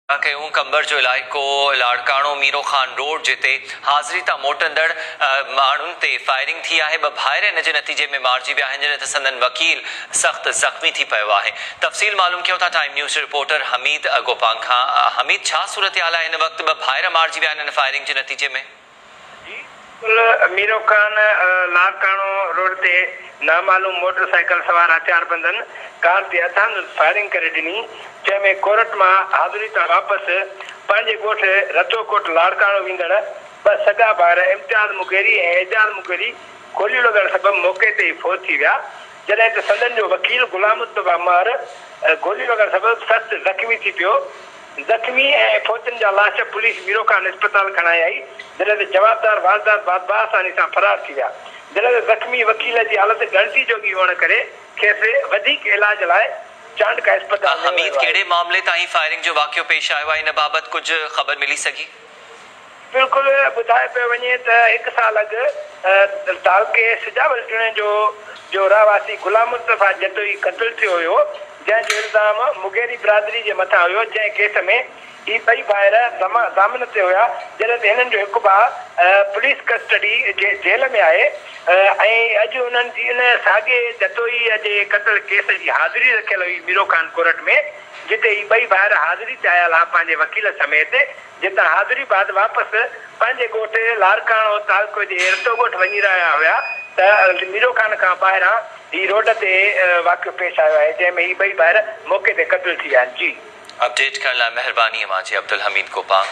कंबर जो इलाइक़ो लाड़काणो मीरो खान रोड जिते हाज़िरी तां मोटंदड़ माण्हुनि ते फायरिंग थी आहे। ॿ भाइर इन जे नतीजे में मारिजी विया आहिनि, जॾहिं त संदन वकील सख़्त ज़ख़्मी थी पियो आहे। तफ़सील मालूम कयूं था time news reporter Hamid Gopang खां। हमीद, छा सूरत हाल आहे हिन वक़्तु? ॿ भाइर मारिजी विया आहिनि हिन फायरिंग जे नतीजे में। मीरो खान लाड़काणो रोड ते नामालूम मोटरसाइकिल सवार हथियारबंदनि कार ते अंधाधुंध फायरिंग करे ॾिनी, जंहिंमें कोरट मां हाज़िरी तां वापसि पंहिंजे ॻोठ रतोकोट लाड़काणो वेंदड़ ॿ सॻा भाइर इम्तियाज़ मुगेरी ऐं एजाज़ मुगेरी गोलियूं लॻण सबबि मौक़े ते ई फौत थी विया, जॾहिं त संदन जो वकील गुलाम मुस्तफ़ा मार गोलियूं लॻण सबबि सख़्त ज़ख़्मी थी पियो। ज़ख़्मी ऐं फौतनि जा लाश पुलिस मीरो खान अस्पताल खणाए आई, जॾहिं त जवाबदार वारदात बाद आसानी सां फरार थी विया। जॾहिं त ज़ख़्मी वकील जी हालत गणती जोगी हुअण करे खेसि वधीक इलाज लाइ चांडका अस्पताल। हमीद, कहिड़े मामले तां ही फायरिंग जो वाक़ियो पेश आयो आहे? इन बाबति कुझु ख़बर मिली सघी? बिल्कुलु ॿुधाए पियो वञे त 1 साल अॻु तालके सिजावल टिणे जो रहवासी गुलाम मुस्तफ़ा जतोई क़त्ल थियो हुयो, जंहिंजो इल्ज़ाम मुगेरी बिरादरी जे मथां हुयो। जंहिं केस में ही ॿई भाइर ज़मानत ते हुया, जॾहिं त हिननि जो हिकु भाउ पुलिस कस्टडी जे जेल में आहे ऐं अॼु उन्हनि जी इन साॻे जतोईअ जे क़त्ल केस जी हाज़िरी रखियल हुई मीरो खान कोर्ट में, जिते ही ॿई भाइर हाज़िरी ते आयल आहे पंहिंजे वकील समेत। जितां हाज़िरी बाद वापसि पंहिंजे ॻोठ लाड़काणो तालको जे रतोकोट वञी रहिया हुया त मीरो खान खां ॿाहिरां ही रोड ते वाक़ियो पेश आयो आहे, जंहिंमें ही ॿई भाइर मौक़े ते क़त्ल थी विया आहिनि। जी, अपडेट करण लाइ महिरबानी। मां जी अब्दुल हमीद गोपांग।